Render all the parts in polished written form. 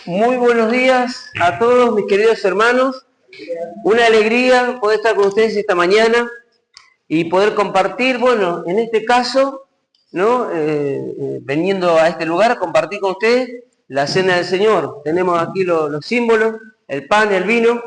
Muy buenos días a todos mis queridos hermanos. Una alegría poder estar con ustedes esta mañana y poder compartir, bueno, en este caso, ¿no? Veniendo a este lugar, compartir con ustedes la cena del Señor. Tenemos aquí los símbolos, el pan, el vino,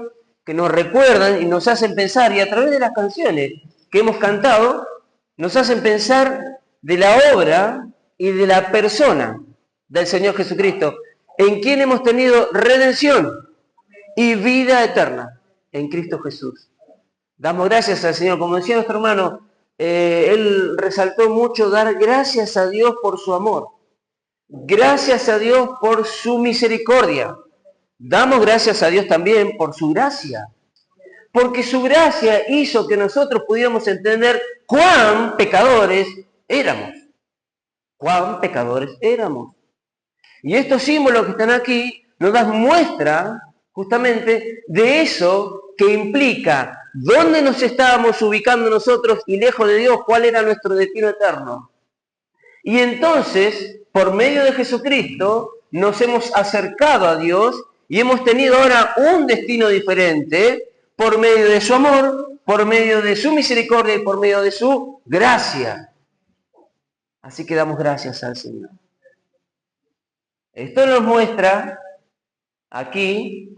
que nos recuerdan y nos hacen pensar, y a través de las canciones que hemos cantado, nos hacen pensar de la obra y de la persona del Señor Jesucristo, en quien hemos tenido redención y vida eterna en Cristo Jesús. Damos gracias al Señor. Como decía nuestro hermano, él resaltó mucho dar gracias a Dios por su amor. Gracias a Dios por su misericordia. Damos gracias a Dios también por su gracia. Porque su gracia hizo que nosotros pudiéramos entender cuán pecadores éramos. Cuán pecadores éramos. Y estos símbolos que están aquí nos dan muestra justamente de eso que implica dónde nos estábamos ubicando nosotros y lejos de Dios, cuál era nuestro destino eterno. Y entonces, por medio de Jesucristo, nos hemos acercado a Dios y hemos tenido ahora un destino diferente por medio de su amor, por medio de su misericordia y por medio de su gracia. Así que damos gracias al Señor. Esto nos muestra aquí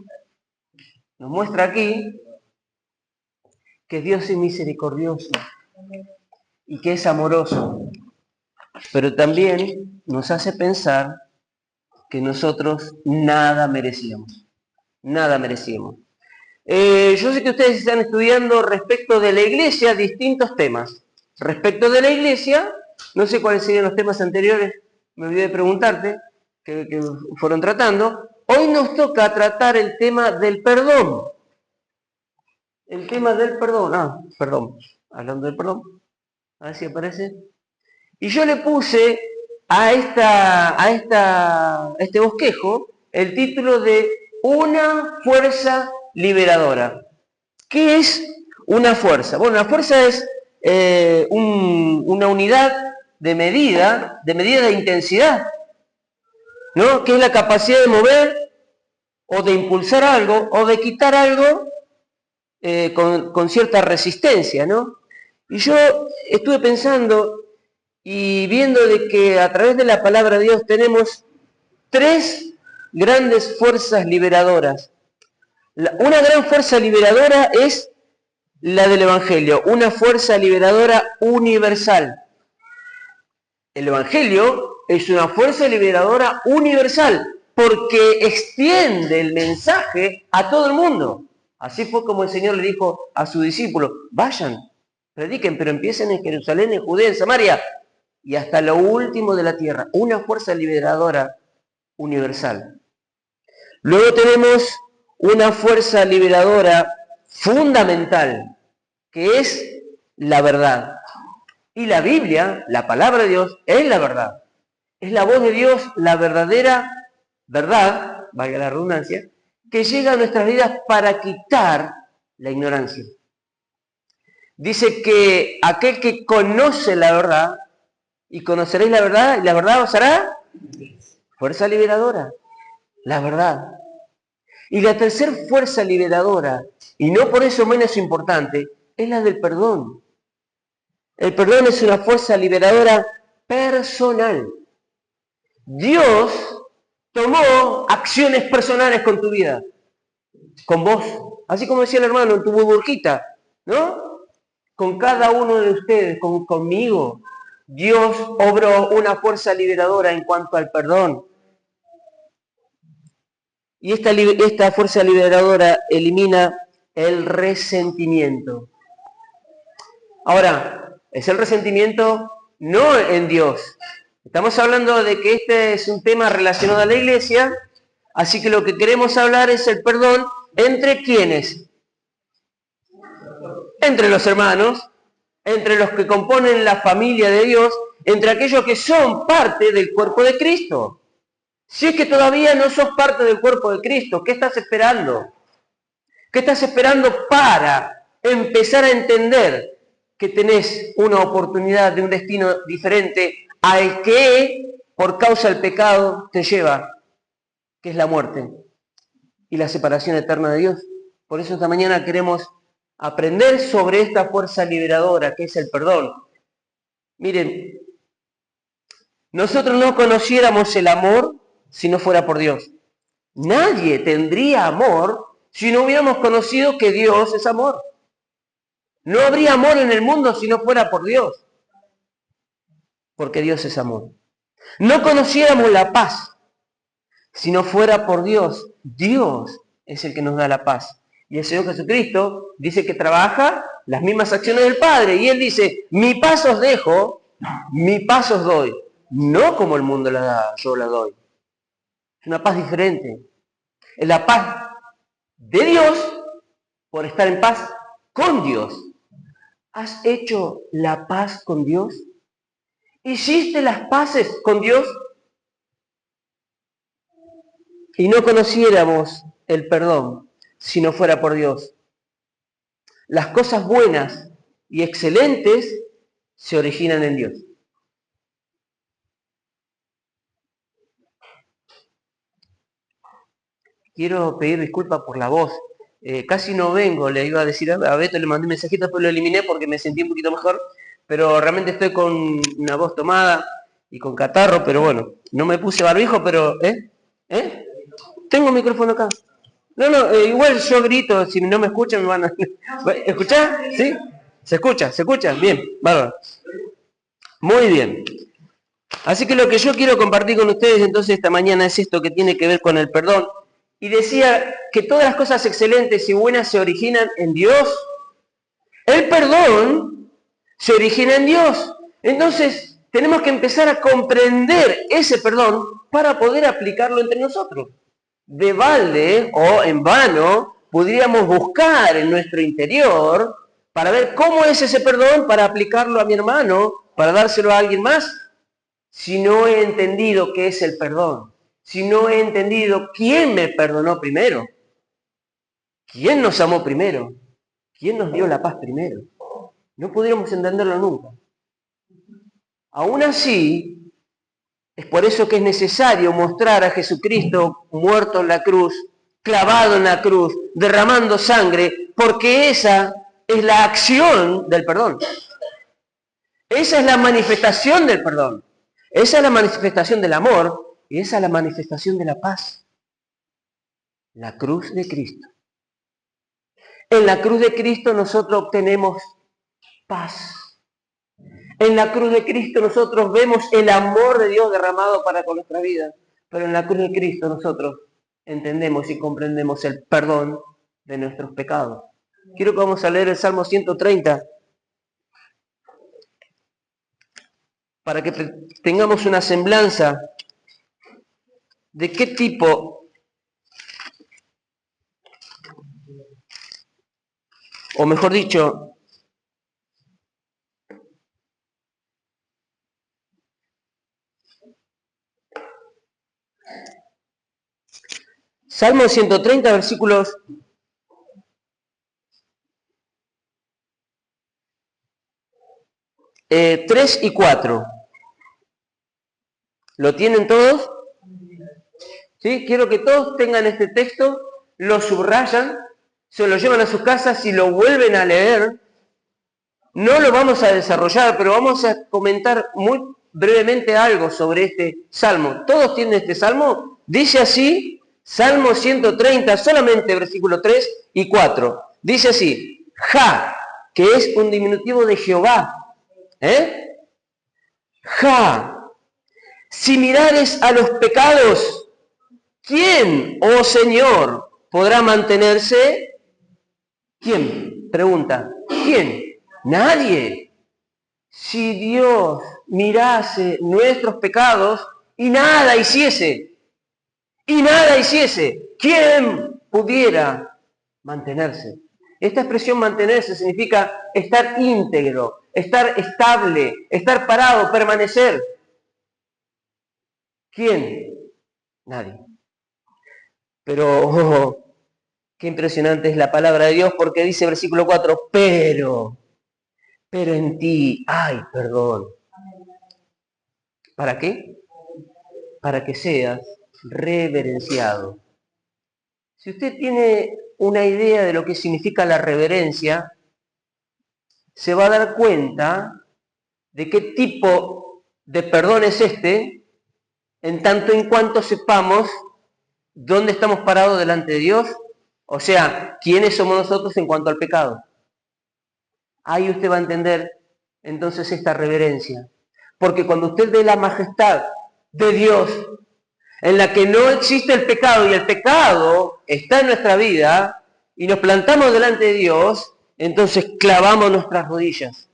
que Dios es misericordioso y que es amoroso, pero también nos hace pensar que nosotros nada merecíamos. Nada merecíamos. Yo sé que ustedes están estudiando respecto de la iglesia distintos temas. Respecto de la iglesia, no sé cuáles serían los temas anteriores, me olvidé de preguntarte, que fueron tratando. Hoy nos toca tratar el tema del perdón. El tema del perdón. Perdón. Hablando del perdón. A ver si aparece. Y yo le puse a este bosquejo el título de Una fuerza liberadora. ¿Qué es una fuerza? Bueno, una fuerza es una unidad de medida de intensidad, ¿no? Que es la capacidad de mover o de impulsar algo o de quitar algo con cierta resistencia, ¿no? Y yo estuve pensando y viendo de que a través de la palabra de Dios tenemos tres grandes fuerzas liberadoras. Una gran fuerza liberadora es la del Evangelio, una fuerza liberadora universal. El Evangelio es una fuerza liberadora universal porque extiende el mensaje a todo el mundo. Así fue como el Señor le dijo a sus discípulos: vayan, prediquen, pero empiecen en Jerusalén, en Judea, en Samaria y hasta lo último de la tierra. Una fuerza liberadora universal. Luego tenemos una fuerza liberadora fundamental, que es la verdad. Y la Biblia, la palabra de Dios, es la verdad. Es la voz de Dios, la verdadera verdad, valga la redundancia, que llega a nuestras vidas para quitar la ignorancia. Dice que aquel que conoce la verdad, y conoceréis la verdad, y la verdad os hará fuerza liberadora, la verdad. Y la tercera fuerza liberadora, y no por eso menos importante, es la del perdón. El perdón es una fuerza liberadora personal. Dios tomó acciones personales con tu vida, con vos. Así como decía el hermano, en tu burbujita, ¿no? Con cada uno de ustedes, conmigo. Dios obró una fuerza liberadora en cuanto al perdón. Y esta fuerza liberadora elimina el resentimiento. Ahora, es el resentimiento no en Dios. Estamos hablando de que este es un tema relacionado a la iglesia, así que lo que queremos hablar es el perdón entre ¿quiénes? Entre los hermanos, entre los que componen la familia de Dios, entre aquellos que son parte del cuerpo de Cristo. Si es que todavía no sos parte del cuerpo de Cristo, ¿qué estás esperando? ¿Qué estás esperando para empezar a entender que tenés una oportunidad de un destino diferente al que por causa del pecado te lleva, que es la muerte y la separación eterna de Dios. Por eso esta mañana queremos aprender sobre esta fuerza liberadora que es el perdón. Miren, nosotros no conociéramos el amor si no fuera por Dios. Nadie tendría amor si no hubiéramos conocido que Dios es amor. No habría amor en el mundo si no fuera por Dios, porque Dios es amor. No conociéramos la paz si no fuera por Dios. Dios es el que nos da la paz. Y el Señor Jesucristo dice que trabaja las mismas acciones del Padre. Y Él dice, mi paz os dejo, mi paz os doy. No como el mundo la da, yo la doy. Es una paz diferente. Es la paz de Dios por estar en paz con Dios. ¿Has hecho la paz con Dios? ¿Hiciste las paces con Dios? Y no conociéramos el perdón si no fuera por Dios. Las cosas buenas y excelentes se originan en Dios. Quiero pedir disculpas por la voz. Casi no vengo, le iba a decir a Beto, le mandé un mensajito, pero lo eliminé porque me sentí un poquito mejor. Pero realmente estoy con una voz tomada y con catarro, pero bueno, no me puse barbijo, pero... Tengo un micrófono acá. No, igual yo grito, si no me escuchan me van a... ¿Escuchás? ¿Sí? ¿Se escucha? Bien, bárbaro. Muy bien. Así que lo que yo quiero compartir con ustedes entonces esta mañana es esto que tiene que ver con el perdón. Y decía que todas las cosas excelentes y buenas se originan en Dios. El perdón se origina en Dios. Entonces tenemos que empezar a comprender ese perdón para poder aplicarlo entre nosotros. De balde o en vano podríamos buscar en nuestro interior para ver cómo es ese perdón, para aplicarlo a mi hermano, para dárselo a alguien más, si no he entendido qué es el perdón, si no he entendido quién me perdonó primero, quién nos amó primero, quién nos dio la paz primero. No pudiéramos entenderlo nunca. Aún así, es por eso que es necesario mostrar a Jesucristo muerto en la cruz, clavado en la cruz, derramando sangre, porque esa es la acción del perdón. Esa es la manifestación del perdón. Esa es la manifestación del amor y esa es la manifestación de la paz. La cruz de Cristo. En la cruz de Cristo nosotros obtenemos paz. En la cruz de Cristo nosotros vemos el amor de Dios derramado para con nuestra vida. Pero en la cruz de Cristo nosotros entendemos y comprendemos el perdón de nuestros pecados. Quiero que vamos a leer el Salmo 130 para que tengamos una semblanza de qué tipo, o mejor dicho, Salmo 130, versículos 3 y 4. ¿Lo tienen todos? ¿Sí? Quiero que todos tengan este texto, lo subrayan, se lo llevan a sus casas y lo vuelven a leer. No lo vamos a desarrollar, pero vamos a comentar muy brevemente algo sobre este salmo. ¿Todos tienen este salmo? Dice así, Salmo 130, solamente versículo 3 y 4. Dice así, Ja, que es un diminutivo de Jehová. Ja, si mirares a los pecados, ¿quién, oh Señor, podrá mantenerse? ¿Quién? Pregunta. ¿Quién? Nadie. Si Dios mirase nuestros pecados y nada hiciese, ¿quién pudiera mantenerse? Esta expresión mantenerse significa estar íntegro, estar estable, estar parado, permanecer. ¿Quién? Nadie. Pero qué impresionante es la palabra de Dios porque dice versículo 4, pero pero en ti hay perdón. ¿Para qué? Para que seas reverenciado. Si usted tiene una idea de lo que significa la reverencia, se va a dar cuenta de qué tipo de perdón es este, en tanto en cuanto sepamos dónde estamos parados delante de Dios, o sea, quiénes somos nosotros en cuanto al pecado. Ahí usted va a entender entonces esta reverencia. Porque cuando usted ve la majestad de Dios, en la que no existe el pecado y el pecado está en nuestra vida, y nos plantamos delante de Dios, entonces clavamos nuestras rodillas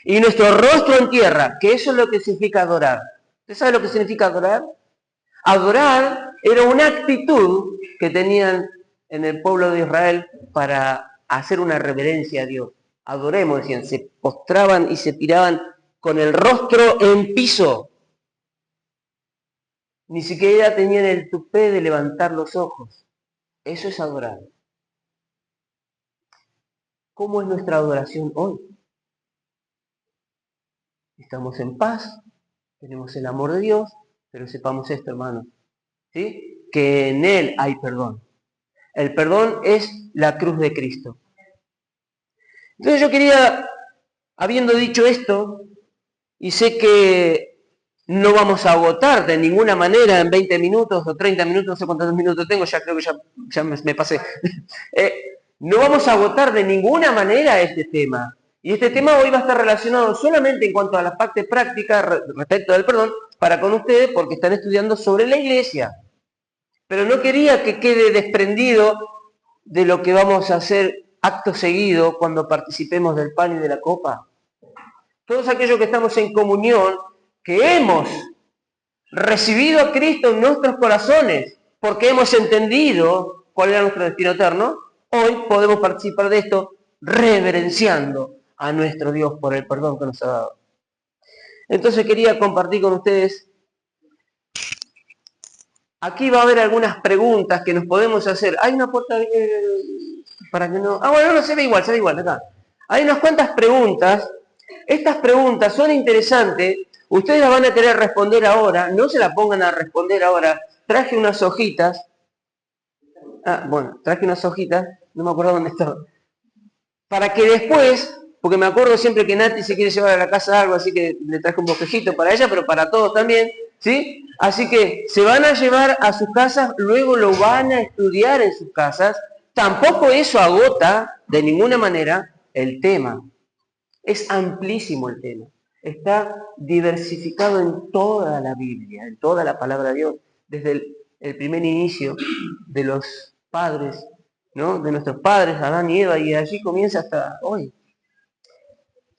y nuestro rostro en tierra, que eso es lo que significa adorar. ¿Usted sabe lo que significa adorar? Adorar era una actitud que tenían en el pueblo de Israel para hacer una reverencia a Dios. Adoremos, decían, se postraban y se tiraban con el rostro en piso. Ni siquiera tenían el tupé de levantar los ojos. Eso es adorar. ¿Cómo es nuestra adoración hoy? Estamos en paz, tenemos el amor de Dios, pero sepamos esto, hermanos, ¿sí? Que en Él hay perdón. El perdón es la cruz de Cristo. Entonces yo quería, habiendo dicho esto, y sé que no vamos a agotar de ninguna manera en 20 minutos o 30 minutos, no sé cuántos minutos tengo, ya creo que ya me pasé. No vamos a agotar de ninguna manera este tema. Y este tema hoy va a estar relacionado solamente en cuanto a la parte práctica respecto del perdón para con ustedes porque están estudiando sobre la iglesia. Pero no quería que quede desprendido de lo que vamos a hacer acto seguido cuando participemos del pan y de la copa. Todos aquellos que estamos en comunión, que hemos recibido a Cristo en nuestros corazones, porque hemos entendido cuál era nuestro destino eterno, hoy podemos participar de esto reverenciando a nuestro Dios por el perdón que nos ha dado. Entonces quería compartir con ustedes, aquí va a haber algunas preguntas que nos podemos hacer. Hay una puerta para que no... bueno, no, se ve igual, acá. Hay unas cuantas preguntas. Estas preguntas son interesantes. Ustedes las van a querer responder ahora. No se las pongan a responder ahora. Traje unas hojitas. Traje unas hojitas. No me acuerdo dónde estaba. Para que después, porque me acuerdo siempre que Nati se quiere llevar a la casa algo, así que le traje un bosquejito para ella, pero para todos también, ¿sí? Así que se van a llevar a sus casas, luego lo van a estudiar en sus casas. Tampoco eso agota de ninguna manera el tema. Es amplísimo el tema. Está diversificado en toda la Biblia, en toda la palabra de Dios, desde el primer inicio de los padres, ¿no? De nuestros padres, Adán y Eva, y allí comienza hasta hoy,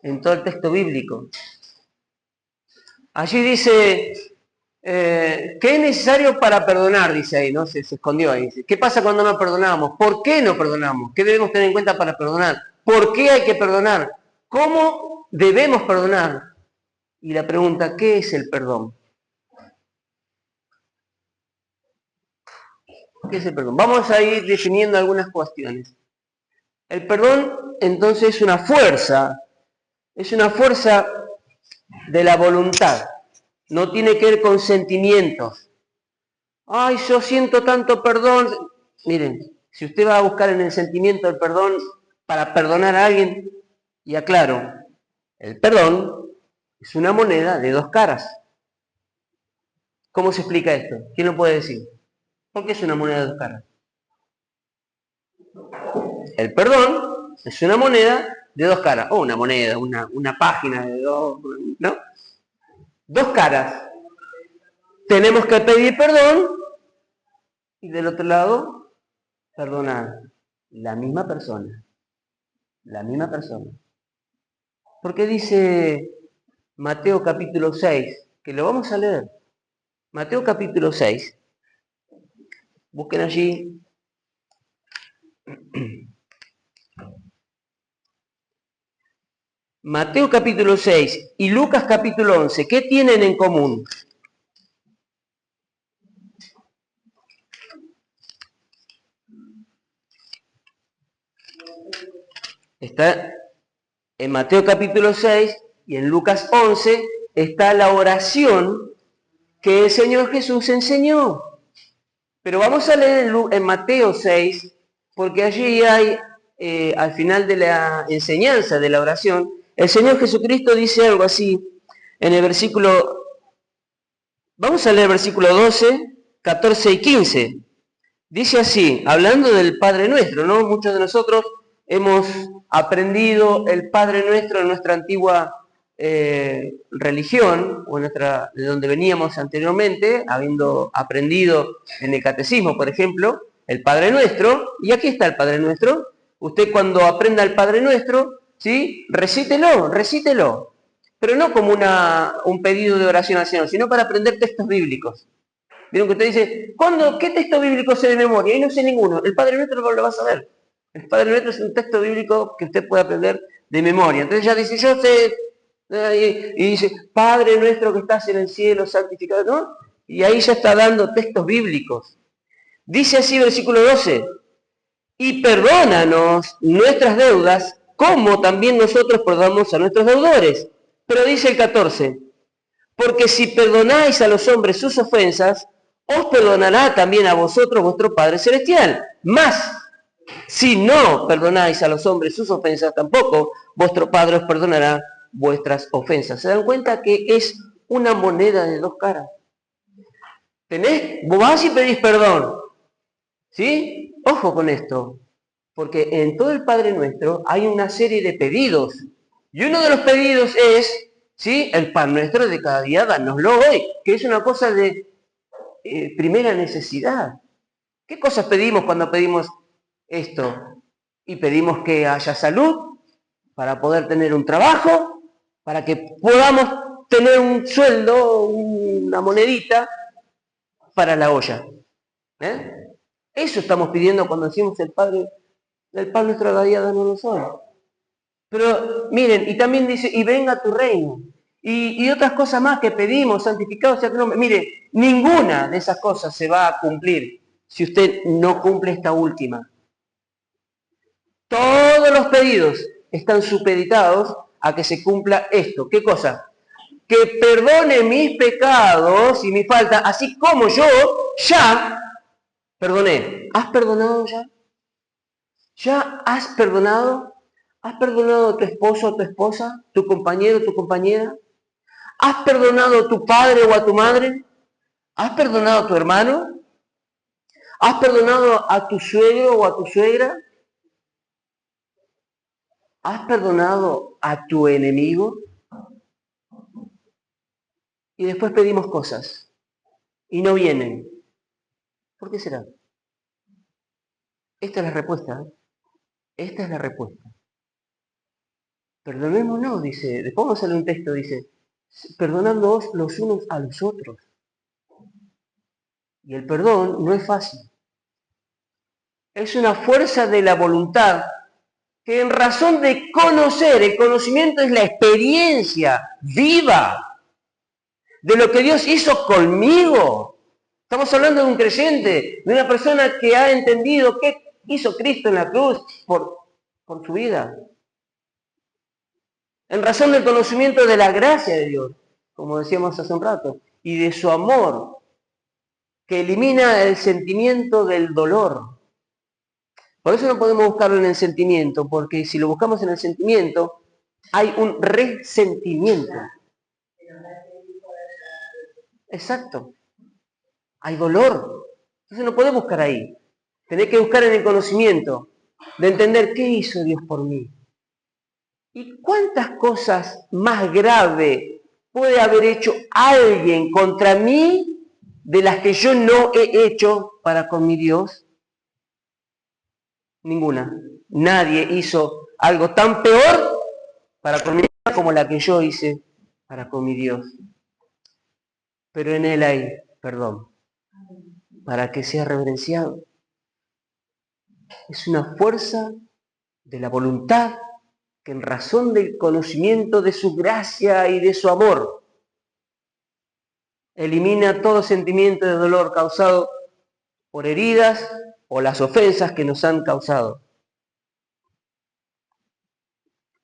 en todo el texto bíblico. Allí dice, ¿qué es necesario para perdonar? Dice ahí, ¿no? Se escondió ahí. Dice, ¿qué pasa cuando no perdonamos? ¿Por qué no perdonamos? ¿Qué debemos tener en cuenta para perdonar? ¿Por qué hay que perdonar? ¿Cómo debemos perdonar? Y la pregunta, ¿qué es el perdón? ¿Qué es el perdón? Vamos a ir definiendo algunas cuestiones. El perdón, entonces, es una fuerza de la voluntad. No tiene que ver con sentimientos. Ay, yo siento tanto perdón. Miren, si usted va a buscar en el sentimiento el perdón para perdonar a alguien, y aclaro, el perdón es una moneda de dos caras. ¿Cómo se explica esto? ¿Quién lo puede decir? ¿Por qué es una moneda de dos caras? El perdón es una moneda de dos caras. O una moneda, una página de dos, ¿no? Dos caras. Tenemos que pedir perdón y del otro lado, perdonar. La misma persona. La misma persona. Porque dice Mateo capítulo 6, que lo vamos a leer. Mateo capítulo 6. Busquen allí. Mateo capítulo 6 y Lucas capítulo 11, ¿qué tienen en común? Está En Mateo capítulo 6 y en Lucas 11 está la oración que el Señor Jesús enseñó. Pero vamos a leer en Mateo 6, porque allí hay, al final de la enseñanza de la oración, el Señor Jesucristo dice algo así, en el versículo, vamos a leer el versículo 12, 14 y 15. Dice así, hablando del Padre Nuestro, ¿no? Muchos de nosotros hemos aprendido el Padre Nuestro en nuestra antigua religión, o de donde veníamos anteriormente, habiendo aprendido en el catecismo, por ejemplo, el Padre Nuestro, y aquí está el Padre Nuestro. Usted cuando aprenda el Padre Nuestro, ¿sí? Recítelo, pero no como un pedido de oración al Señor, sino para aprender textos bíblicos. Vieron que usted dice, ¿qué texto bíblico sé de memoria? Y no sé ninguno. El Padre Nuestro no lo va a saber. El Padre Nuestro es un texto bíblico que usted puede aprender de memoria. Entonces ya dice, yo sé, y dice, Padre Nuestro que estás en el cielo, santificado, ¿no? Y ahí ya está dando textos bíblicos. Dice así versículo 12, y perdónanos nuestras deudas, como también nosotros perdonamos a nuestros deudores. Pero dice el 14, porque si perdonáis a los hombres sus ofensas, os perdonará también a vosotros vuestro Padre Celestial. Mas, si no perdonáis a los hombres sus ofensas, tampoco vuestro Padre os perdonará vuestras ofensas. ¿Se dan cuenta que es una moneda de dos caras? Vos vas y pedís perdón, ¿sí? Ojo con esto, porque en todo el Padre Nuestro hay una serie de pedidos. Y uno de los pedidos es, ¿sí? El pan nuestro de cada día, dánoslo hoy, que es una cosa de primera necesidad. ¿Qué cosas pedimos cuando pedimos esto? Y pedimos que haya salud, para poder tener un trabajo, para que podamos tener un sueldo, una monedita para la olla. Eso estamos pidiendo cuando decimos el pan nuestro de cada día, danos hoy. Pero miren, y también dice, y venga tu reino. Y otras cosas más que pedimos, santificado sea tu nombre. Mire, ninguna de esas cosas se va a cumplir si usted no cumple esta última. Todos los pedidos están supeditados a que se cumpla esto. ¿Qué cosa? Que perdone mis pecados y mi falta, así como yo ya perdoné. ¿Has perdonado ya? ¿Ya has perdonado? ¿Has perdonado a tu esposo, a tu esposa, tu compañero, tu compañera? ¿Has perdonado a tu padre o a tu madre? ¿Has perdonado a tu hermano? ¿Has perdonado a tu suegro o a tu suegra? ¿Has perdonado a tu enemigo? Y después pedimos cosas y no vienen. ¿Por qué será? Esta es la respuesta. Esta es la respuesta. Perdonémonos, dice. Después vamos a leer un texto, dice, perdonándoos los unos a los otros. Y el perdón no es fácil. Es una fuerza de la voluntad que en razón de conocer, el conocimiento es la experiencia viva de lo que Dios hizo conmigo. Estamos hablando de un creyente, de una persona que ha entendido qué hizo Cristo en la cruz por su vida. En razón del conocimiento de la gracia de Dios, como decíamos hace un rato, y de su amor, que elimina el sentimiento del dolor. Por eso no podemos buscarlo en el sentimiento, porque si lo buscamos en el sentimiento, hay un resentimiento. Exacto. Hay dolor. Entonces no podés buscar ahí. Tenés que buscar en el conocimiento, de entender qué hizo Dios por mí. ¿Y cuántas cosas más graves puede haber hecho alguien contra mí de las que yo no he hecho para con mi Dios? Ninguna. Nadie hizo algo tan peor para con mi Dios como la que yo hice para con mi Dios. Pero en Él hay perdón, para que sea reverenciado. Es una fuerza de la voluntad que en razón del conocimiento de su gracia y de su amor, elimina todo sentimiento de dolor causado por heridas o las ofensas que nos han causado.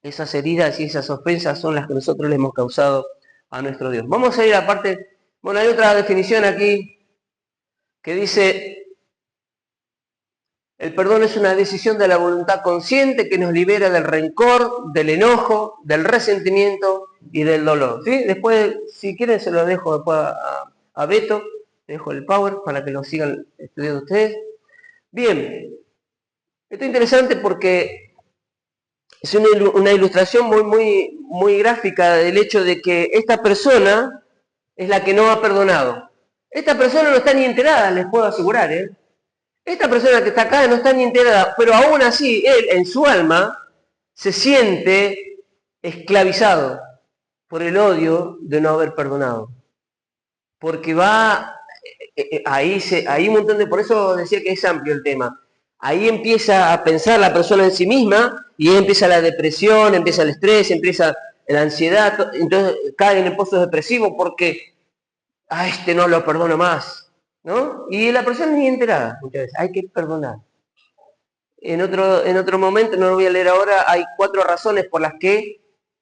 Esas heridas y esas ofensas son las que nosotros le hemos causado a nuestro Dios. Vamos a ir a parte, bueno, hay otra definición aquí que dice, el perdón es una decisión de la voluntad consciente que nos libera del rencor, del enojo, del resentimiento y del dolor. ¿Sí? Después, si quieren, se lo dejo después a Beto, le dejo el power para que lo sigan estudiando ustedes. Bien, esto es interesante porque es una ilustración muy gráfica del hecho de que esta persona es la que no ha perdonado. Esta persona no está ni enterada, les puedo asegurar, ¿eh? Esta persona que está acá no está ni enterada, pero aún así, él en su alma se siente esclavizado por el odio de no haber perdonado. Porque va, ahí un montón de, por eso decía que es amplio el tema. Ahí empieza a pensar la persona en sí misma y ahí empieza la depresión, empieza el estrés, empieza la ansiedad, entonces cae en el pozo depresivo porque a este no lo perdono más, ¿no? Y la persona ni enterada, muchas veces, hay que perdonar. En otro momento, no lo voy a leer ahora, hay 4 razones por las que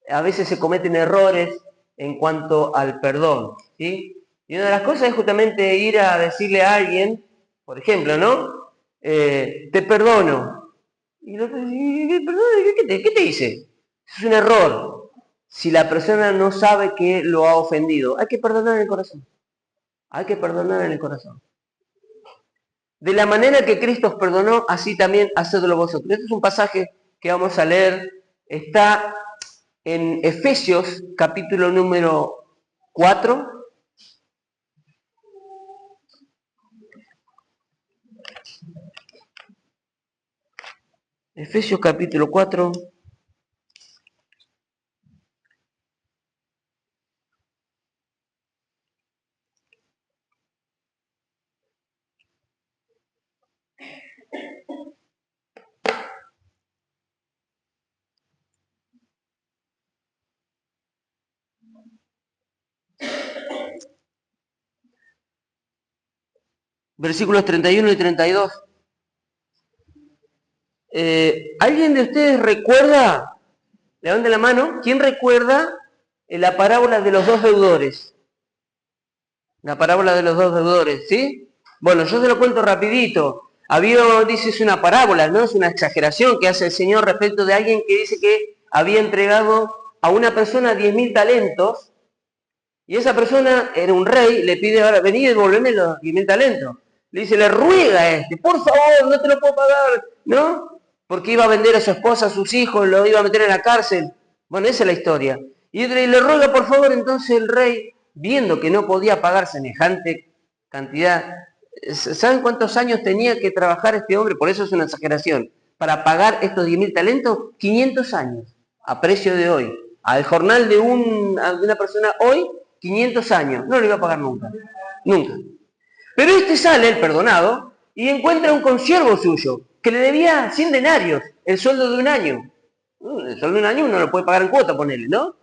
a veces se cometen errores en cuanto al perdón, ¿sí? Y una de las cosas es justamente ir a decirle a alguien, por ejemplo, ¿no? Te perdono. Y el otro dice, ¿qué te hice? Es un error. Si la persona no sabe que lo ha ofendido, hay que perdonar en el corazón. Hay que perdonar en el corazón. De la manera que Cristo os perdonó, así también hacedlo vosotros. Este es un pasaje que vamos a leer. Está en Efesios, capítulo número 4. Efesios capítulo 4. Versículos 31 y 32. ¿Alguien de ustedes recuerda? Levanten la mano. ¿Quién recuerda la parábola de los 2 deudores? La parábola de los 2 deudores, ¿sí? Bueno, yo se lo cuento rapidito. Dice, es una parábola, no es una exageración que hace el Señor respecto de alguien que dice que había entregado a una persona 10.000 talentos y esa persona era un rey, le pide ahora, vení y devolveme los 10.000 talentos. Le dice, le ruega a este, por favor, no te lo puedo pagar, ¿no? Porque iba a vender a su esposa, a sus hijos, lo iba a meter en la cárcel. Bueno, esa es la historia. Y le ruega, por favor, entonces el rey, viendo que no podía pagar semejante cantidad, ¿saben cuántos años tenía que trabajar este hombre? Por eso es una exageración. Para pagar estos 10.000 talentos, 500 años, a precio de hoy. Al jornal de una persona hoy, 500 años. No lo iba a pagar nunca. Nunca. Pero este sale, el perdonado, y encuentra un consiervo suyo, que le debía 100 denarios, el sueldo de un año. El sueldo de un año uno lo puede pagar en cuota, ponele, ¿no?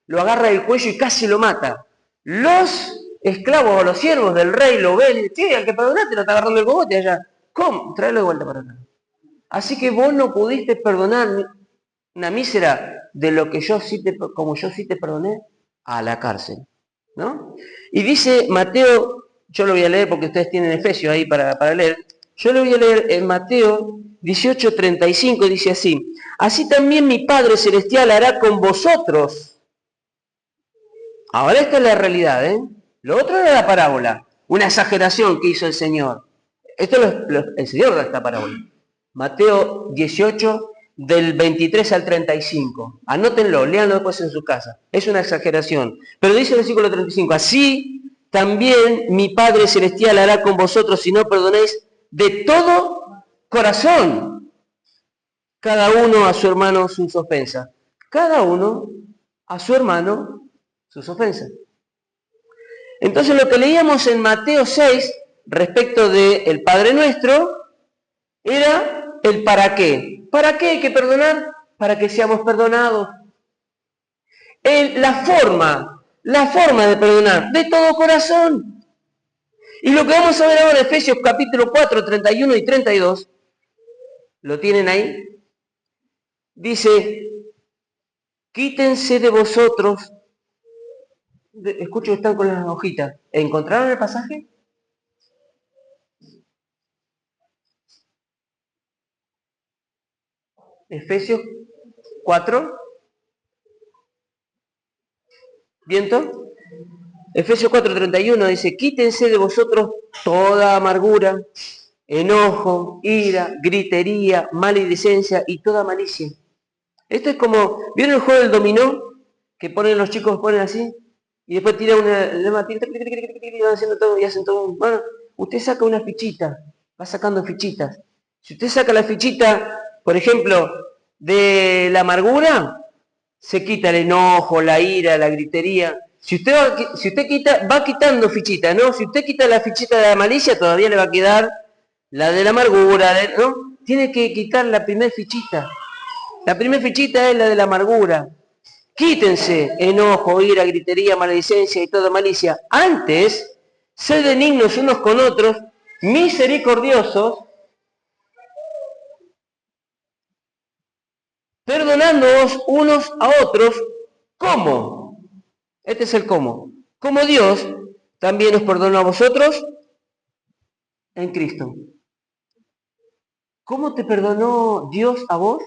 Lo agarra del cuello y casi lo mata. Los esclavos o los siervos del rey lo ven y dicen, sí, al que perdonaste lo está agarrando el cogote allá. ¿Cómo? Tráelo de vuelta para acá. Así que vos no pudiste perdonar una mísera de lo que como yo sí te perdoné, a la cárcel, ¿no? Y dice Mateo, yo lo voy a leer porque ustedes tienen Efesios ahí para leer, yo lo voy a leer en Mateo 18:35, dice así, así también mi Padre Celestial hará con vosotros. Ahora esta es la realidad, ¿eh? Lo otro era la parábola, una exageración que hizo el Señor. Esto el Señor da esta parábola. Mateo 18, del 23 al 35. Anótenlo, léanlo después en su casa. Es una exageración. Pero dice el versículo 35, así también mi Padre Celestial hará con vosotros si no perdonéis de todo corazón cada uno a su hermano sus ofensas. Cada uno a su hermano sus ofensas. Entonces lo que leíamos en Mateo 6 respecto del Padre Nuestro era el para qué. ¿Para qué hay que perdonar? Para que seamos perdonados. La forma de perdonar, de todo corazón. Y lo que vamos a ver ahora en Efesios capítulo 4, 31 y 32, ¿lo tienen ahí? Dice, quítense de vosotros. Escucho que están con las hojitas. ¿Encontraron el pasaje? Efesios 4. ¿Viento? Efesios 4:31 dice, quítense de vosotros toda amargura, enojo, ira, gritería, maledicencia y toda malicia. Esto es como, ¿vieron el juego del dominó? Que ponen los chicos, ponen así, y después tiran una, y van haciendo todo, y hacen todo. Bueno, usted saca una fichita, va sacando fichitas. Si usted saca la fichita, por ejemplo, de la amargura, se quita el enojo, la ira, la gritería. Si usted va quitando fichitas, ¿no? Si usted quita la fichita de la malicia, todavía le va a quedar la de la amargura, ¿no? Tiene que quitar la primera fichita. La primera fichita es la de la amargura. Quítense enojo, ira, gritería, maledicencia y toda malicia. Antes, sed benignos unos con otros, misericordiosos, perdonándoos unos a otros. ¿Cómo? Este es el cómo. Como Dios también os perdonó a vosotros en Cristo. ¿Cómo te perdonó Dios a vos?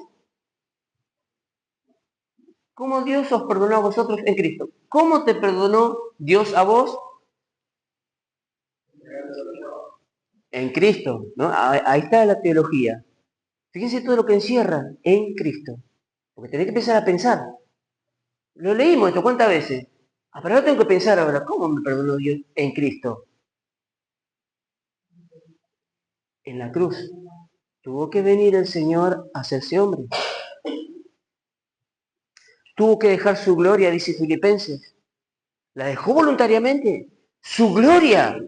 ¿Cómo Dios os perdonó a vosotros en Cristo? ¿Cómo te perdonó Dios a vos? En Cristo, ¿no? Ahí está la teología. Fíjense todo lo que encierra en Cristo. Porque tenés que empezar a pensar. Lo leímos esto, ¿cuántas veces? Pero ahora tengo que pensar ahora, ¿cómo me perdonó Dios en Cristo? En la cruz. Tuvo que venir el Señor a hacerse hombre. Tuvo que dejar su gloria, dice Filipenses. La dejó voluntariamente. Su gloria,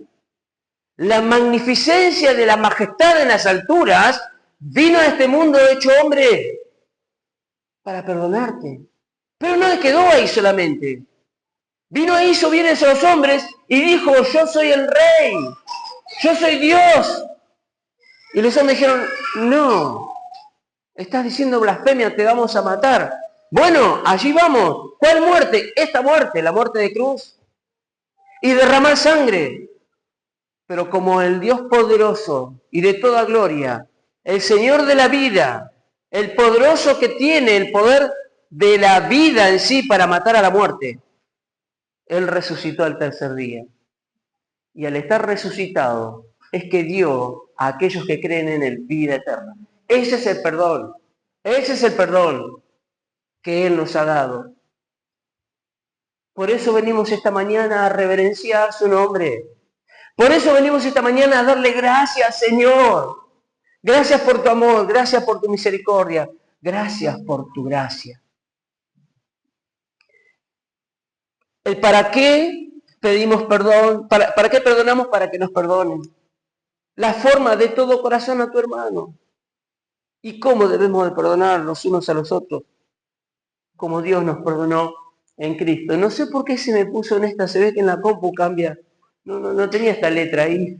la magnificencia de la majestad en las alturas, vino a este mundo hecho hombre para perdonarte. Pero no le quedó ahí solamente. Vino e hizo bienes a los hombres y dijo, yo soy el rey, yo soy Dios. Y los hombres dijeron, no, estás diciendo blasfemia, te vamos a matar. Bueno, allí vamos. ¿Cuál muerte? Esta muerte, la muerte de cruz. Y derramar sangre. Pero como el Dios poderoso y de toda gloria, el Señor de la vida, el poderoso que tiene el poder de la vida en sí para matar a la muerte, Él resucitó al tercer día. Y al estar resucitado, es que dio a aquellos que creen en Él vida eterna. Ese es el perdón. Ese es el perdón que Él nos ha dado. Por eso venimos esta mañana a reverenciar su nombre. Por eso venimos esta mañana a darle gracias, Señor. Gracias por tu amor, gracias por tu misericordia, gracias por tu gracia. El para qué pedimos perdón, para qué perdonamos, para que nos perdonen. La forma de todo corazón a tu hermano. Y cómo debemos de perdonar los unos a los otros. Como Dios nos perdonó en Cristo. No sé por qué se me puso en esta, se ve que en la compu cambia. No tenía esta letra ahí.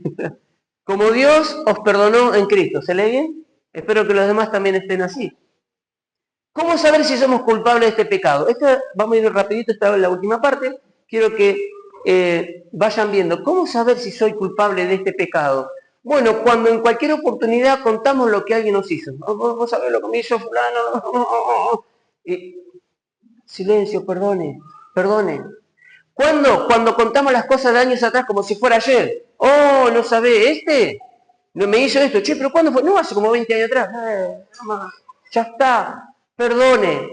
Como Dios os perdonó en Cristo. ¿Se lee bien? Espero que los demás también estén así. ¿Cómo saber si somos culpables de este pecado? Esto vamos a ir rapidito, esta es la última parte. Quiero que vayan viendo. ¿Cómo saber si soy culpable de este pecado? Bueno, cuando en cualquier oportunidad contamos lo que alguien nos hizo. Vos sabés lo que me hizo fulano. Silencio, perdone. ¿Cuándo? Cuando contamos las cosas de años atrás como si fuera ayer. Oh, no sabés, no me hizo esto. Che, pero ¿cuándo fue? No, hace como 20 años atrás. Ya está. Perdone.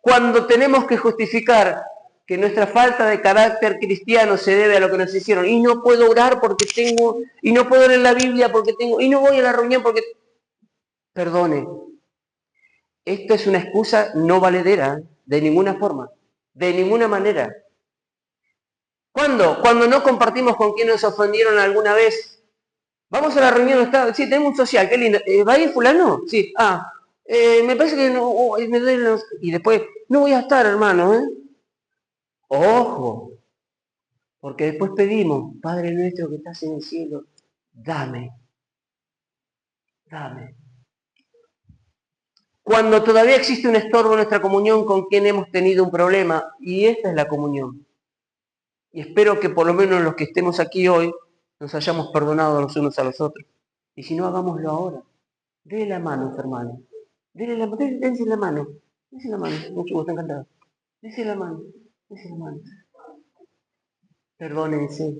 Cuando tenemos que justificar que nuestra falta de carácter cristiano se debe a lo que nos hicieron, y no puedo orar porque tengo, y no puedo leer la Biblia porque tengo, y no voy a la reunión porque... Perdone. Esto es una excusa no valedera, de ninguna forma, de ninguna manera. ¿Cuándo? Cuando no compartimos con quienes nos ofendieron alguna vez. Vamos a la reunión, está, sí, tenemos un social, qué lindo. ¿Va a ir fulano? Sí. Me parece que no, me duele los... Y después, no voy a estar, hermano, ¿eh? Ojo, porque después pedimos, Padre nuestro que estás en el cielo, dame. cuando todavía existe un estorbo en nuestra comunión con quien hemos tenido un problema, y esta es la comunión. Y espero que por lo menos los que estemos aquí hoy nos hayamos perdonado los unos a los otros. Y si no, hagámoslo ahora. Denle la mano, hermano. Dense la mano. Dense la mano. Mucho gusto, encantado. Dense la mano. Dense la mano. Perdónense.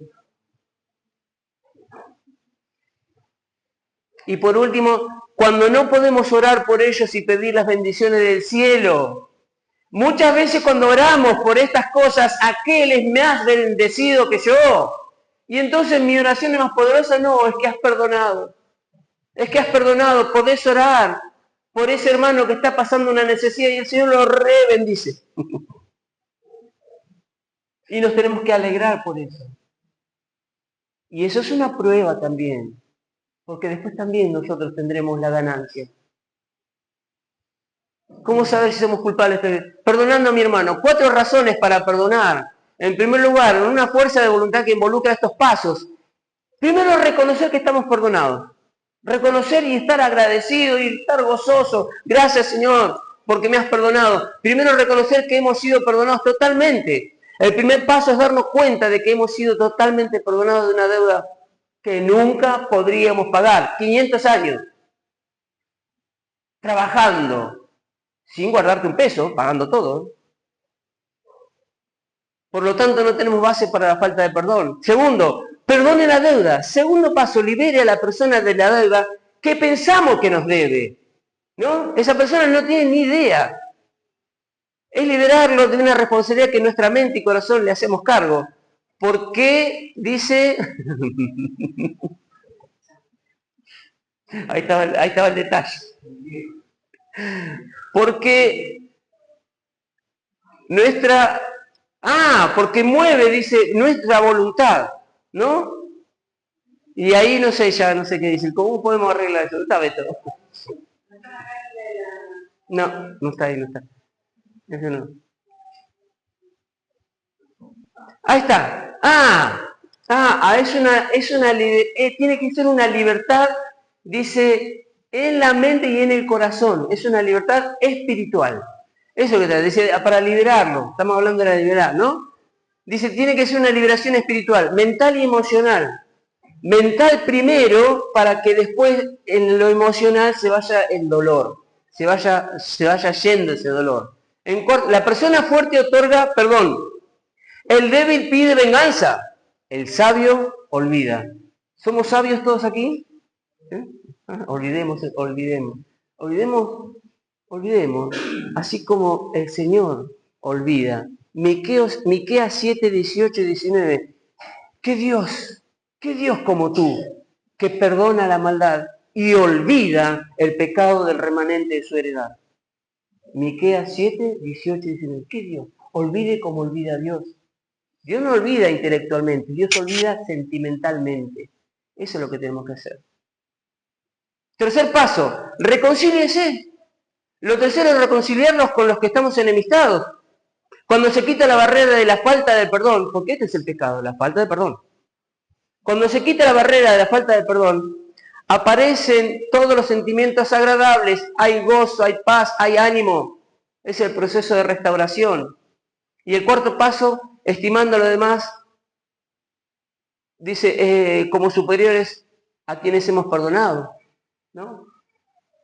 Y por último, cuando no podemos orar por ellos y pedir las bendiciones del cielo, muchas veces cuando oramos por estas cosas, aquel es más bendecido que yo. Y entonces mi oración es más poderosa. No, es que has perdonado. Es que has perdonado. Podés orar por ese hermano que está pasando una necesidad y el Señor lo bendice. Y nos tenemos que alegrar por eso. Y eso es una prueba también. Porque después también nosotros tendremos la ganancia. ¿Cómo saber si somos culpables? Perdonando a mi hermano. 4 razones para perdonar. En primer lugar, una fuerza de voluntad que involucra estos pasos. Primero, reconocer que estamos perdonados. Reconocer y estar agradecido y estar gozoso. Gracias, Señor, porque me has perdonado. Primero, reconocer que hemos sido perdonados totalmente. El primer paso es darnos cuenta de que hemos sido totalmente perdonados de una deuda que nunca podríamos pagar. 500 años trabajando, sin guardarte un peso, pagando todo. Por lo tanto, no tenemos base para la falta de perdón. Segundo, perdone la deuda. Segundo paso, libere a la persona de la deuda que pensamos que nos debe. ¿No? Esa persona no tiene ni idea. Es liberarlo de una responsabilidad que en nuestra mente y corazón le hacemos cargo. ¿Por qué dice? Ahí estaba el detalle. Porque porque mueve, dice, nuestra voluntad, ¿no? Y ahí no sé qué dice. ¿Cómo podemos arreglar eso? Está Beto. No está ahí, no está. Eso no. Ahí está. Tiene que ser una libertad, dice, en la mente y en el corazón. Es una libertad espiritual. Eso que te dice, para liberarlo. Estamos hablando de la libertad, ¿no? Dice, tiene que ser una liberación espiritual, mental y emocional. Mental primero, para que después en lo emocional se vaya el dolor. Se vaya yendo ese dolor. La persona fuerte otorga perdón. El débil pide venganza. El sabio olvida. ¿Somos sabios todos aquí? ¿Eh? Olvidemos. Así como el Señor olvida. Miqueas 7, 18 y 19. ¿Qué Dios como tú, que perdona la maldad y olvida el pecado del remanente de su heredad? Miqueas 7, 18 y 19. ¿Qué Dios? Olvide como olvida Dios. Dios no olvida intelectualmente, Dios olvida sentimentalmente. Eso es lo que tenemos que hacer. Tercer paso, reconcíliese. Lo tercero es reconciliarnos con los que estamos enemistados. Cuando se quita la barrera de la falta de perdón, porque este es el pecado, la falta de perdón. Cuando se quita la barrera de la falta de perdón, aparecen todos los sentimientos agradables, hay gozo, hay paz, hay ánimo. Es el proceso de restauración. Y el cuarto paso, estimando a los demás, dice, como superiores a quienes hemos perdonado, ¿no?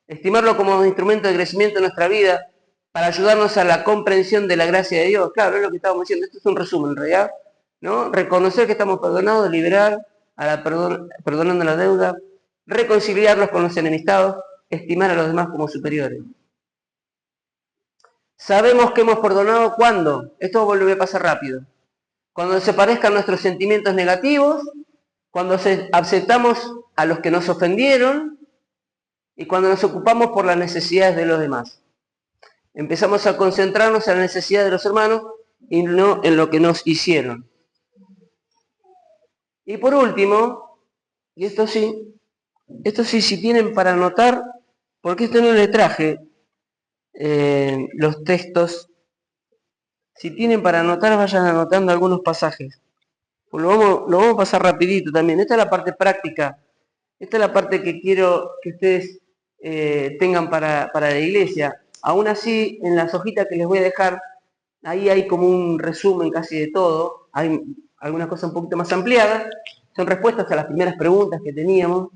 Estimarlo como instrumento de crecimiento en nuestra vida para ayudarnos a la comprensión de la gracia de Dios. Claro, es lo que estábamos diciendo. Esto es un resumen, en realidad, ¿no? Reconocer que estamos perdonados, liberar, perdonando la deuda, reconciliarlos con los enemistados, estimar a los demás como superiores. Sabemos que hemos perdonado ¿cuándo? Esto vuelve a pasar rápido. Cuando desaparezcan nuestros sentimientos negativos, cuando aceptamos a los que nos ofendieron y cuando nos ocupamos por las necesidades de los demás. Empezamos a concentrarnos en la necesidad de los hermanos y no en lo que nos hicieron. Y por último, y esto sí, si tienen para anotar, porque esto no le traje los textos, si tienen para anotar, vayan anotando algunos pasajes. Pues lo vamos a pasar rapidito también. Esta es la parte práctica. Esta es la parte que quiero que ustedes tengan para la iglesia. Aún así, en las hojitas que les voy a dejar, ahí hay como un resumen casi de todo. Hay algunas cosas un poquito más ampliadas. Son respuestas a las primeras preguntas que teníamos.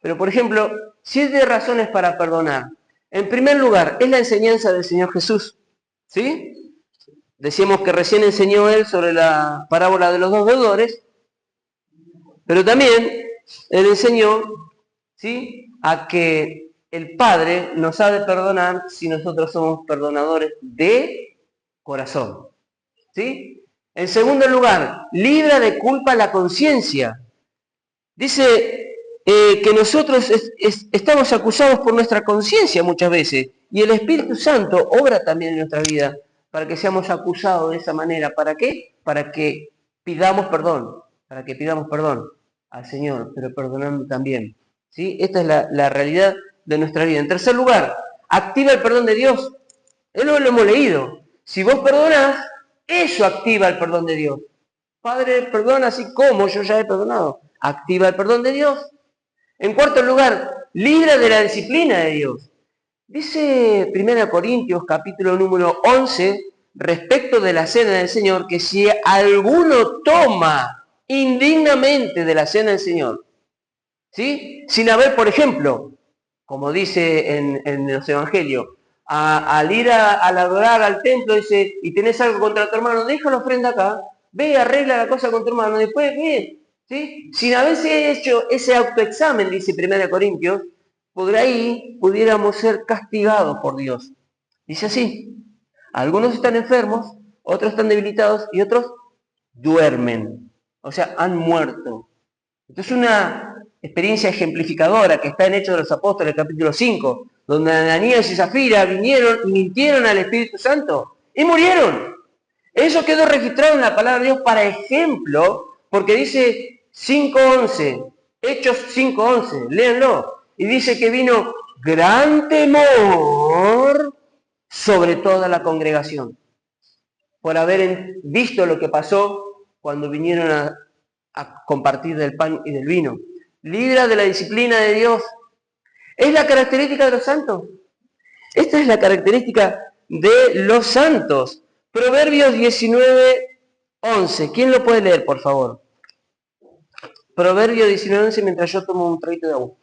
Pero, por ejemplo, 7 razones para perdonar. En primer lugar, es la enseñanza del Señor Jesús. ¿Sí? Decíamos que recién enseñó Él sobre la parábola de los 2 deudores. Pero también Él enseñó, ¿sí?, a que el Padre nos ha de perdonar si nosotros somos perdonadores de corazón. ¿Sí? En segundo lugar, libra de culpa la conciencia. Dice que nosotros estamos acusados por nuestra conciencia muchas veces, y el Espíritu Santo obra también en nuestra vida para que seamos acusados de esa manera. ¿Para qué? Para que pidamos perdón, al Señor, pero perdonando también. ¿Sí? Esta es la realidad de nuestra vida. En tercer lugar, activa el perdón de Dios. Lo hemos leído. Si vos perdonás, eso activa el perdón de Dios. Padre, perdona así como yo ya he perdonado. Activa el perdón de Dios. En cuarto lugar, libra de la disciplina de Dios. Dice 1 Corintios capítulo número 11, respecto de la cena del Señor, que si alguno toma indignamente de la cena del Señor, ¿sí?, sin haber, por ejemplo, como dice en los evangelios, al ir al adorar al templo, dice, y tenés algo contra tu hermano, deja la ofrenda acá, ve, arregla la cosa con tu hermano, después ve, ¿sí? Sin haberse hecho ese autoexamen, dice 1 Corintios, por ahí pudiéramos ser castigados por Dios. Dice así, algunos están enfermos, otros están debilitados y otros duermen, o sea, han muerto. Esto es una experiencia ejemplificadora que está en Hechos de los Apóstoles, capítulo 5, donde Ananías y Zafira vinieron y mintieron al Espíritu Santo y murieron. Eso quedó registrado en la palabra de Dios para ejemplo, porque dice 5:11, Hechos 5:11, léanlo, y dice que vino gran temor sobre toda la congregación, por haber visto lo que pasó cuando vinieron a compartir del pan y del vino. Libra de la disciplina de Dios. Es la característica de los santos. Esta es la característica de los santos. Proverbios 19:11. ¿Quién lo puede leer, por favor? Proverbios 19:11, mientras yo tomo un traguito de agua.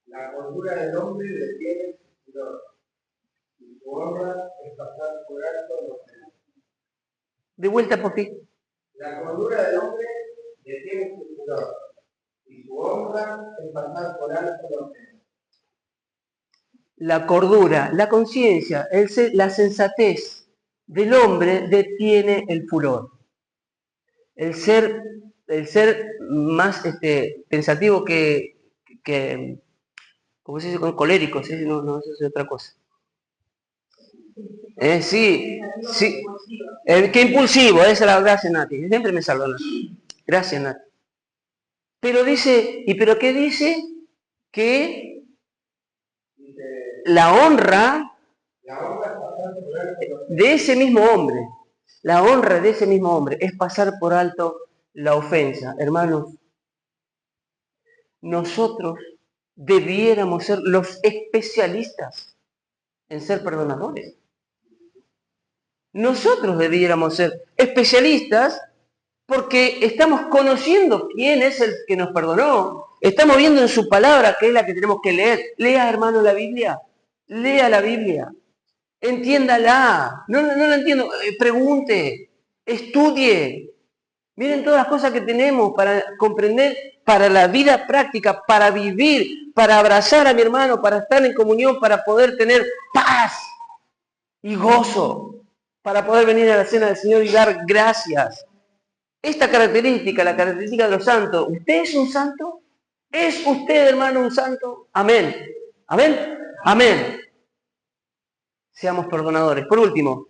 La cordura del hombre detiene su furor, y su honra es pasar por alto los demás. De vuelta, por fin. La cordura del hombre detiene su furor, y su honra es pasar por alto los demás. La cordura, la conciencia, la sensatez del hombre detiene el furor. El ser más pensativo que ¿cómo se dice? Con colérico, ¿sí? No, eso es otra cosa. Sí. Qué impulsivo, esa es la gracia, Nati. Siempre me salva, Nati. Gracias, Nati. Pero dice, ¿pero qué dice? Que la honra de ese mismo hombre, la honra de ese mismo hombre es pasar por alto la ofensa. Hermanos, nosotros debiéramos ser los especialistas en ser perdonadores. Nosotros debiéramos ser especialistas porque estamos conociendo quién es el que nos perdonó. Estamos viendo en su palabra, que es la que tenemos que leer. Lea, hermano, la Biblia. Lea la Biblia. Entiéndala. No la entiendo. Pregunte. Estudie. Miren todas las cosas que tenemos para comprender, para la vida práctica, para vivir, para abrazar a mi hermano, para estar en comunión, para poder tener paz y gozo, para poder venir a la cena del Señor y dar gracias. Esta característica, la característica de los santos, ¿usted es un santo? ¿Es usted, hermano, un santo? Amén. Amén. Amén. Seamos perdonadores. Por último,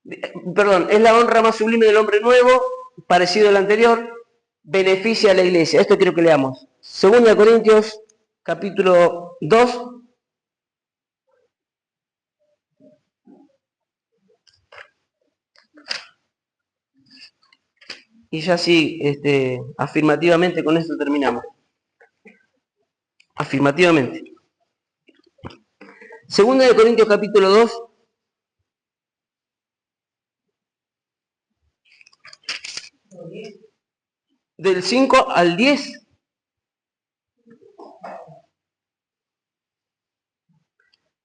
es la honra más sublime del hombre nuevo, parecido al anterior, beneficia a la iglesia. Esto quiero que leamos. 2 Corintios, capítulo 2. Y ya sí, afirmativamente con esto terminamos. Afirmativamente. Segunda de Corintios capítulo 2. Del 5 al 10.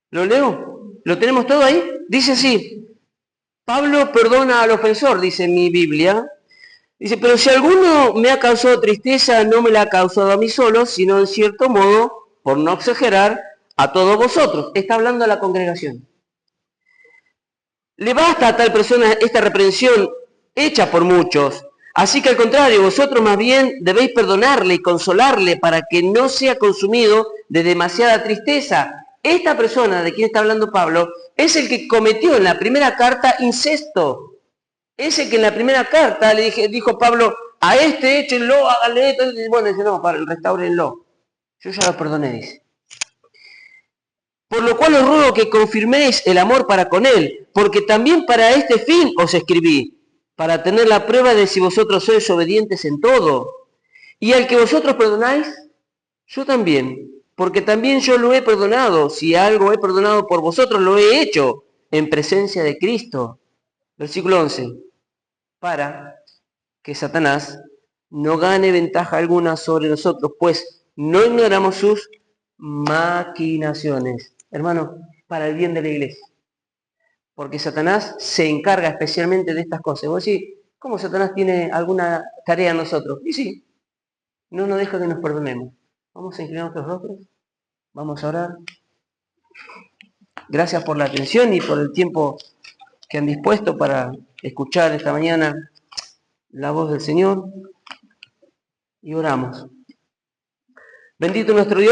¿Lo leo? ¿Lo tenemos todo ahí? Dice así: Pablo perdona al ofensor, dice mi Biblia. Dice, pero si alguno me ha causado tristeza, no me la ha causado a mí solo, sino en cierto modo, por no exagerar, a todos vosotros. Está hablando a la congregación. Le basta a tal persona esta reprensión hecha por muchos. Así que al contrario, vosotros más bien debéis perdonarle y consolarle para que no sea consumido de demasiada tristeza. Esta persona de quien está hablando Pablo es el que cometió en la primera carta incesto. Es el que en la primera carta le dijo Pablo, a este échenlo, háganle esto. Y bueno, dice, no, restáurenlo. Yo ya lo perdoné, dice. Por lo cual os ruego que confirméis el amor para con él, porque también para este fin os escribí, para tener la prueba de si vosotros sois obedientes en todo. Y al que vosotros perdonáis, yo también, porque también yo lo he perdonado. Si algo he perdonado por vosotros, lo he hecho en presencia de Cristo. Versículo 11. Para que Satanás no gane ventaja alguna sobre nosotros, pues no ignoramos sus maquinaciones. Hermano, para el bien de la iglesia. Porque Satanás se encarga especialmente de estas cosas. Vos decís, ¿cómo Satanás tiene alguna tarea en nosotros? Y sí, no nos deja que nos perdonemos. Vamos a inclinar nuestros rostros, vamos a orar. Gracias por la atención y por el tiempo que han dispuesto para escuchar esta mañana la voz del Señor. Y oramos. Bendito nuestro Dios.